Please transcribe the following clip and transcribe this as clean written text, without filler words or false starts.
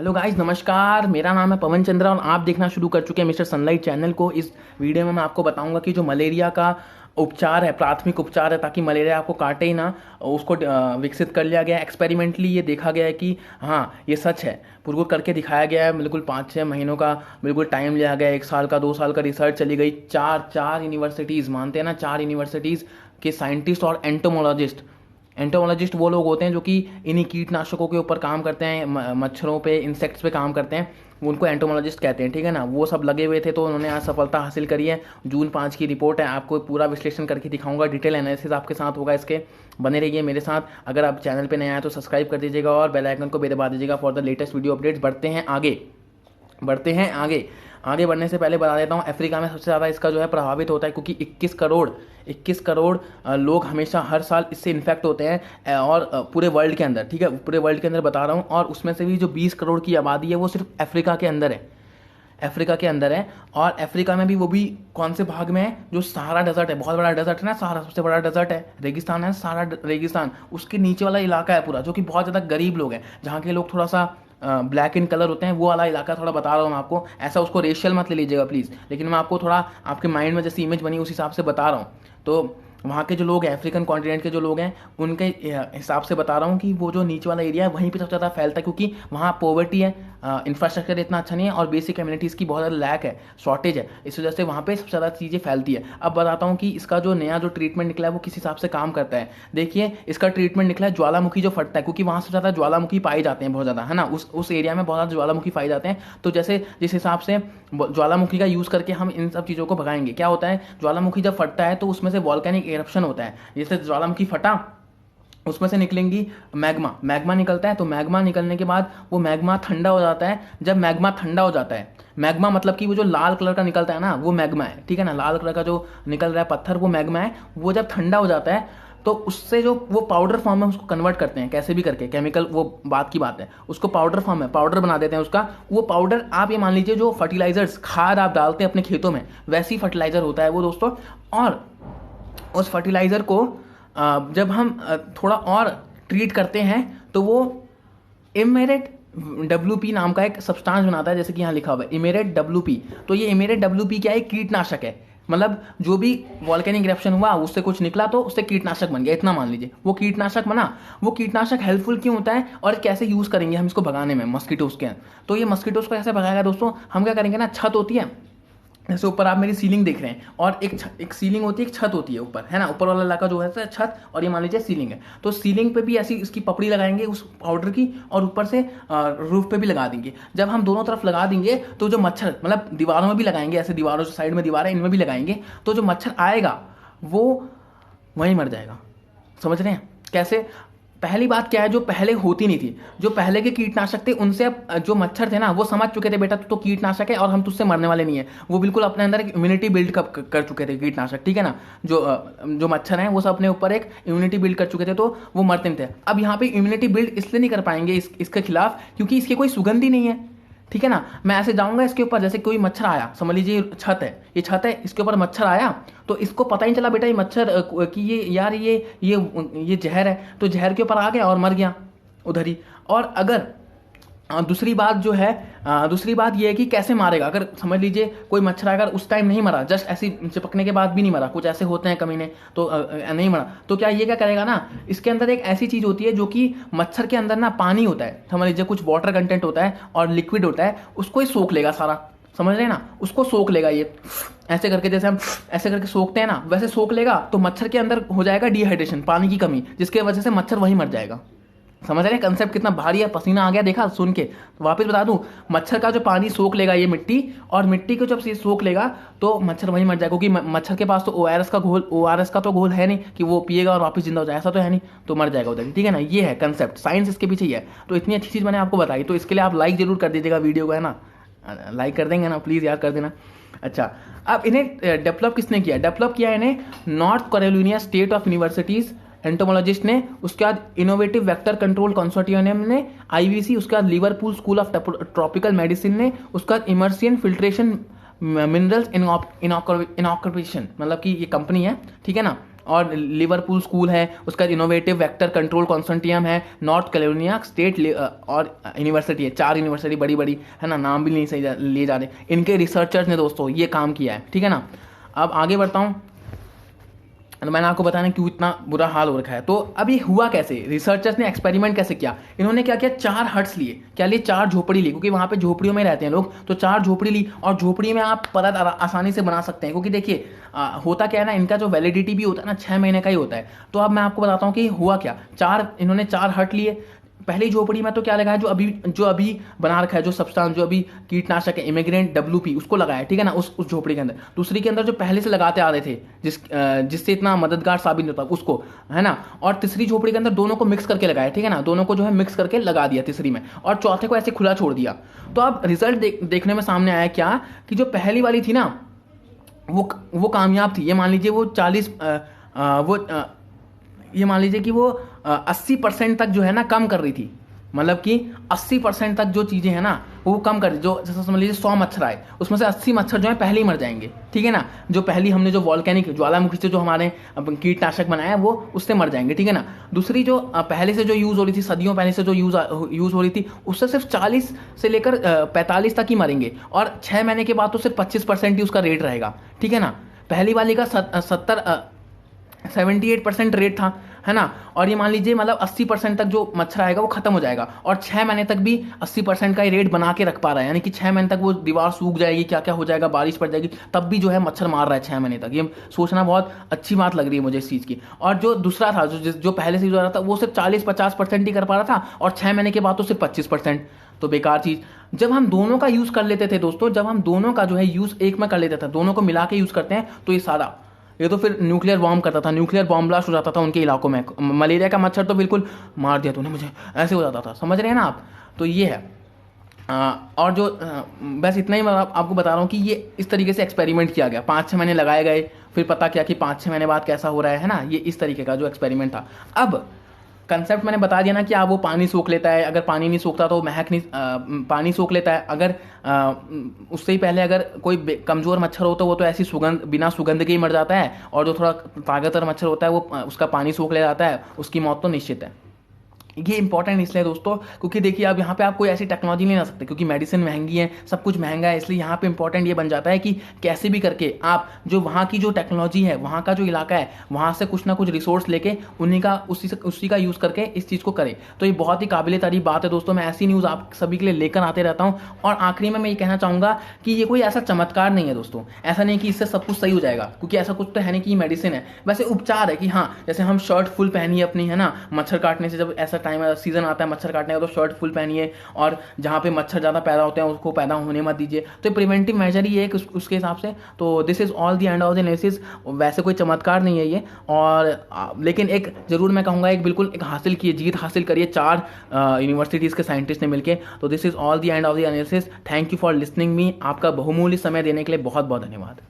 Hello guys, नमस्कार। मेरा नाम है पवन चंद्रा और आप देखना शुरू कर चुके हैं मिस्टर सनलाइट चैनल को। इस वीडियो में मैं आपको बताऊंगा कि जो मलेरिया का उपचार है, प्राथमिक उपचार है, ताकि मलेरिया आपको काटे ही ना, उसको विकसित कर लिया गया है। एक्सपेरिमेंटली ये देखा गया है कि हाँ, ये सच है। बिल्कुल करके दिखाया गया है। बिल्कुल 5-6 महीनों का बिल्कुल टाइम लिया गया, 1 साल का, 2 साल का रिसर्च चली गई। चार यूनिवर्सिटीज़, मानते हैं ना, 4 यूनिवर्सिटीज़ के साइंटिस्ट और एंटोमोलॉजिस्ट। एंटोमोलॉजिस्ट वो लोग होते हैं जो कि इन्हीं कीटनाशकों के ऊपर काम करते हैं, मच्छरों पे, इंसेक्ट्स पे काम करते हैं। उनको एंटोमोलॉजिस्ट कहते हैं, ठीक है ना। वो सब लगे हुए थे, तो उन्होंने आज सफलता हासिल करी है। जून 5 की रिपोर्ट है, आपको पूरा विश्लेषण करके दिखाऊंगा। डिटेल एनालिसिस आपके साथ होगा इसके। बने रहिए मेरे साथ। अगर आप चैनल पे नए आए तो सब्सक्राइब कर दीजिएगा और बेल आइकन को भी दबा दीजिएगा for the latest video updates. बढ़ते हैं आगे। आगे बढ़ने से पहले बता देता हूँ, अफ्रीका में सबसे ज़्यादा इसका जो है प्रभावित होता है, क्योंकि 21 करोड़ लोग हमेशा हर साल इससे इन्फेक्ट होते हैं, और पूरे वर्ल्ड के अंदर, ठीक है, पूरे वर्ल्ड के अंदर बता रहा हूँ। और उसमें से भी जो 20 करोड़ की आबादी है वो सिर्फ अफ्रीका के अंदर है। अफ्रीका के अंदर है। और अफ्रीका में भी वो भी कौन से भाग में है? जो सहारा डेजर्ट है, बहुत बड़ा डेजर्ट है ना, सहारा सबसे बड़ा डेजर्ट है, रेगिस्तान है, सहारा रेगिस्तान, उसके नीचे वाला इलाका है पूरा, जो कि बहुत ज़्यादा गरीब लोग हैं, जहाँ के लोग थोड़ा सा ब्लैक इन कलर होते हैं। वो वाला इलाका थोड़ा बता रहा हूँ मैं आपको। ऐसा उसको रेशियल मत ले लीजिएगा प्लीज़, लेकिन मैं आपको थोड़ा आपके माइंड में जैसी इमेज बनी उस हिसाब से बता रहा हूँ। तो वहाँ के जो लोग हैं, अफ्रीकन कॉन्टिनेंट के जो लोग हैं, उनके हिसाब से बता रहा हूँ कि वो जो नीचे वाला एरिया है वहीं पे सबसे ज़्यादा फैलता है, क्योंकि वहाँ पॉवर्टी है, इंफ्रास्ट्रक्चर इतना अच्छा नहीं है, और बेसिक कम्युनिटीज़ की बहुत ज़्यादा लैक है, शॉर्टेज है। इस वजह से वहाँ पे सबसे ज़्यादा चीज़ें फैलती है। अब बताता हूँ कि इसका जो नया जो ट्रीटमेंट निकला है वो किस हिसाब से काम करता है। देखिए, इसका ट्रीटमेंट निकला है ज्वालामुखी जो फटता है, क्योंकि वहाँ से ज़्यादा ज्वालामुखी पाए जाते हैं, बहुत ज़्यादा, है ना। उस एरिया में बहुत ज़्यादा ज्वालामुखी पाए जाते हैं। तो जैसे जिस हिसाब से ज्वालामुखी का यूज़ करके हम इन सब चीज़ों को भगाएंगे। क्या होता है, ज्वालामुखी जब फटता है तो उसमें से वॉल्केनिक एरप्शन होता है। जैसे ज्वालामुखी फटा, उसमें से निकलेंगी मैग्मा निकलता है। तो मैग्मा निकलने के बाद वो मैग्मा ठंडा हो जाता है। जब मैग्मा ठंडा हो जाता है, मैग्मा मतलब कि वो जो लाल कलर का निकलता है ना, वो मैग्मा है, ठीक है ना। लाल कलर का जो निकल रहा है पत्थर, वो मैग्मा है। वो जब ठंडा हो जाता है तो उससे जो वो पाउडर फॉर्म में उसको कन्वर्ट करते हैं, कैसे भी करके, केमिकल, वो बात की बात है, उसको पाउडर फॉर्म में पाउडर बना देते हैं उसका। वो पाउडर, आप ये मान लीजिए, जो फर्टिलाइजर्स, खाद आप डालते हैं अपने खेतों में, वैसी फर्टिलाइजर होता है वो दोस्तों। और उस फर्टिलाइज़र को जब हम थोड़ा और ट्रीट करते हैं तो वो इमेरेट WP नाम का एक सब्सटेंस बनाता है, जैसे कि यहाँ लिखा हुआ है इमेरेट WP। तो ये इमेरेट WP क्या है? कीटनाशक है। मतलब जो भी वॉल्केनिक इरप्शन हुआ, उससे कुछ निकला तो उससे कीटनाशक बन गया, इतना मान लीजिए। वो कीटनाशक बना। वो कीटनाशक हेल्पफुल क्यों होता है और कैसे यूज़ करेंगे हम इसको भगाने में, मस्कीटोज के? तो ये मस्कीटोज को कैसे भगाएगा दोस्तों? हम क्या करेंगे ना, छत होती है, जैसे ऊपर आप मेरी सीलिंग देख रहे हैं, और एक सीलिंग होती है, एक छत होती है ऊपर, है ना। ऊपर वाला इलाका जो है छत, और ये मान लीजिए सीलिंग है। तो सीलिंग पे भी ऐसी इसकी पपड़ी लगाएंगे उस पाउडर की, और ऊपर से रूफ पे भी लगा देंगे। जब हम दोनों तरफ लगा देंगे तो जो मच्छर, मतलब दीवारों में भी लगाएंगे, ऐसे दीवारों से साइड में दीवार है, इनमें भी लगाएंगे, तो जो मच्छर आएगा वो वहीं मर जाएगा। समझ रहे हैं कैसे? पहली बात क्या है, जो पहले होती नहीं थी, जो पहले के कीटनाशक थे, उनसे अब जो मच्छर थे ना, वो समझ चुके थे, बेटा तो कीटनाशक है और हम तुझसे मरने वाले नहीं है। वो बिल्कुल अपने अंदर एक इम्यूनिटी बिल्ड कर चुके थे कीटनाशक, ठीक है ना। जो मच्छर हैं वो सब अपने ऊपर एक इम्यूनिटी बिल्ड कर चुके थे, तो वो मरते नहीं थे। अब यहाँ पे इम्यूनिटी बिल्ड इसलिए नहीं कर पाएंगे इसके खिलाफ, क्योंकि इसकी कोई सुगंध ही नहीं है, ठीक है ना। मैं ऐसे जाऊंगा इसके ऊपर, जैसे कोई मच्छर आया, समझ लीजिए ये छत है, इसके ऊपर मच्छर आया, तो इसको पता ही चला, बेटा ये मच्छर कि ये यार ये जहर है, तो जहर के ऊपर आ गया और मर गया उधर ही। और अगर दूसरी बात ये है कि कैसे मारेगा। अगर समझ लीजिए कोई मच्छर अगर उस टाइम नहीं मरा, जस्ट ऐसी चिपकने के बाद भी नहीं मरा, कुछ ऐसे होते हैं कमीने, तो नहीं मरा, तो क्या करेगा ना, इसके अंदर एक ऐसी चीज़ होती है जो कि मच्छर के अंदर ना पानी होता है, समझ लीजिए कुछ वाटर कंटेंट होता है और लिक्विड होता है, उसको ही सोख लेगा सारा। समझ रहे हैं ना, उसको सोख लेगा। ये ऐसे करके, जैसे हम ऐसे करके सोखते हैं ना, वैसे सोख लेगा, तो मच्छर के अंदर हो जाएगा डिहाइड्रेशन, पानी की कमी, जिसके वजह से मच्छर वहीं मर जाएगा। समझ रहे हैं कंसेप्ट कितना भारी है? पसीना आ गया देखा सुन के। तो वापस बता दूं, मच्छर का जो पानी सोख लेगा ये मिट्टी, और मिट्टी को जब से सोख लेगा तो मच्छर वहीं मर जाएगा, क्योंकि मच्छर के पास तो ORS का तो घोल है नहीं कि वो पिएगा और वापस जिंदा हो जाए, ऐसा तो है नहीं, तो मर जाएगा उधर, ठीक है ना। ये है कंसेप्ट, साइंस इसके पीछे ही है। तो इतनी अच्छी चीज़ मैंने आपको बताई, तो इसके लिए आप लाइक जरूर कर दीजिएगा वीडियो को, है ना। लाइक कर देंगे ना, प्लीज़ यार कर देना। अच्छा, अब इन्हें डेवलप किसने किया? डेवलप किया इन्हें north Carolina state of universities entomologist ने, उसके बाद इनोवेटिव वेक्टर कंट्रोल कंसोर्टियम ने, IVC, उसके बाद Liverpool school of tropical medicine ने, उसके बाद इमर्सियन फिल्ट्रेशन मिनरल्स इनॉर्पोरेशन, मतलब कि ये कंपनी है, ठीक है ना, और लिवरपूल स्कूल है, उसका इनोवेटिव वेक्टर कंट्रोल कंसोर्टियम है, नॉर्थ कैलिफोर्निया स्टेट और यूनिवर्सिटी है। 4 यूनिवर्सिटी बड़ी बड़ी है ना, नाम भी नहीं सही लिए जा रहे, इनके रिसर्चर्स ने दोस्तों ये काम किया है, ठीक है ना। अब आगे बढ़ता हूँ, तो मैंने आपको बताया क्यों इतना बुरा हाल हो रखा है। तो अब ये हुआ कैसे, रिसर्चर्स ने एक्सपेरिमेंट कैसे किया, इन्होंने क्या किया, 4 हट्स लिए, क्या लिए, 4 झोपड़ी ली, क्योंकि वहाँ पे झोपड़ियों में रहते हैं लोग, तो 4 झोपड़ी ली, और झोपड़ी में आप परत आसानी से बना सकते हैं, क्योंकि देखिए होता क्या है ना, इनका जो वैलिडिटी भी होता है ना 6 महीने का ही होता है। तो अब मैं आपको बताता हूँ कि हुआ क्या, इन्होंने 4 हट लिए। पहली झोपड़ी में तो क्या लगा है, जो अभी बना रखा है, जो सब्सटेंस, जो अभी कीटनाशक है इमिग्रेंट WP, उसको लगाया, ठीक है ना, उस झोपड़ी के अंदर। दूसरी के अंदर जो पहले से लगाते आ रहे थे, जिससे इतना मददगार साबित होता, उसको, है ना। और तीसरी झोपड़ी के अंदर दोनों को मिक्स करके लगाया, ठीक है ना, दोनों को जो है मिक्स करके लगा दिया तीसरी में, और चौथे को ऐसे खुला छोड़ दिया। तो अब रिजल्ट देखने में सामने आया क्या, कि जो पहली वाली थी ना वो कामयाब थी। ये मान लीजिए वो 40 ये मान लीजिए कि वो 80% तक जो है ना कम कर रही थी, मतलब कि 80% तक जो चीज़ें हैं ना वो कम कर, जो जैसे समझ लीजिए 100 मच्छर आए, उसमें से 80 मच्छर जो है पहले ही मर जाएंगे, ठीक है ना। जो पहली हमने जो वॉल्केनिक ज्वालामुखी से जो हमारे कीटनाशक बनाया है वो उससे मर जाएंगे, ठीक है ना। दूसरी जो पहले से जो यूज़ हो रही थी, सदियों पहले से जो यूज़ हो रही थी, उससे सिर्फ 40 से लेकर 45 तक ही मरेंगे, और 6 महीने के बाद तो सिर्फ 25% ही उसका रेट रहेगा, ठीक है ना। पहली वाली का 78% रेट था, है ना। और ये मान लीजिए मतलब 80% तक जो मच्छर आएगा वो खत्म हो जाएगा, और 6 महीने तक भी 80% का ही रेट बना के रख पा रहा है, यानी कि 6 महीने तक वो दीवार सूख जाएगी, क्या क्या हो जाएगा, बारिश पड़ जाएगी, तब भी जो है मच्छर मार रहा है 6 महीने तक। ये सोचना बहुत अच्छी बात लग रही है मुझे इस चीज़ की। और जो दूसरा था, जो पहले से यूज हो रहा था, वो सिर्फ 40-50% ही कर पा रहा था, और 6 महीने के बाद तो सिर्फ 25%। तो बेकार चीज़। जब हम दोनों का यूज़ कर लेते थे दोस्तों, जब हम दोनों का जो है यूज़ एक में कर लेते थे, दोनों को मिला के यूज़ करते हैं, तो ये तो फिर न्यूक्लियर बॉम्ब करता था, न्यूक्लियर बॉम्ब ब्लास्ट हो जाता था उनके इलाकों में। मलेरिया का मच्छर तो बिल्कुल मार दिया तूने मुझे, ऐसे हो जाता था, समझ रहे हैं ना आप। तो ये है और जो बस इतना ही मैं आपको बता रहा हूँ कि ये इस तरीके से एक्सपेरिमेंट किया गया, 5-6 महीने लगाए गए, फिर पता किया कि 5-6 महीने बाद कैसा हो रहा है ना। ये इस तरीके का जो एक्सपेरिमेंट था। अब कंसेप्ट मैंने बता दिया ना कि वो पानी सोख लेता है, अगर पानी नहीं सोखता तो महक नहीं, पानी सोख लेता है। अगर उससे ही पहले अगर कोई कमज़ोर मच्छर हो तो वो तो ऐसी सुगंध, बिना सुगंध के ही मर जाता है, और जो थोड़ा ताकतवर मच्छर होता है वो उसका पानी सोख ले जाता है, उसकी मौत तो निश्चित है। ये इंपॉर्टेंट इसलिए दोस्तों क्योंकि देखिए अब यहाँ पे आप कोई ऐसी टेक्नोलॉजी नहीं ला सकते, क्योंकि मेडिसिन महंगी है, सब कुछ महंगा है, इसलिए यहाँ पे इंपॉर्टेंट ये बन जाता है कि कैसे भी करके आप जो वहाँ की जो टेक्नोलॉजी है, वहाँ का जो इलाका है, वहाँ से कुछ ना कुछ रिसोर्स लेके उसी का यूज़ करके इस चीज़ को करें। तो ये बहुत ही काबिल तारीफ बात है दोस्तों। मैं ऐसी न्यूज़ आप सभी के लिए लेकर आते रहता हूँ। और आखिरी में मैं ये कहना चाहूँगा कि ये कोई ऐसा चमत्कार नहीं है दोस्तों, ऐसा नहीं कि इससे सब कुछ सही हो जाएगा, क्योंकि ऐसा कुछ तो है नहीं कि मेडिसिन है। वैसे उपचार है कि हाँ, जैसे हम शर्ट फुल पहनिए अपनी, है ना, मच्छर काटने से जब ऐसा टाइम सीजन आता है मच्छर काटने का, तो शर्ट फुल पहनिए, और जहाँ पे मच्छर ज़्यादा पैदा होते हैं उसको पैदा होने मत दीजिए। तो प्रिवेंटिव मेजर ही है उसके हिसाब से। तो this is all the end of the analysis. वैसे कोई चमत्कार नहीं है ये, और लेकिन एक जरूर मैं कहूँगा, एक बिल्कुल एक जीत हासिल करिए 4 यूनिवर्सिटीज़ के साइंटिस्ट ने मिलकर। तो this is all the end of the analysis. Thank you for listening me. आपका बहुमूल्य समय देने के लिए बहुत बहुत धन्यवाद।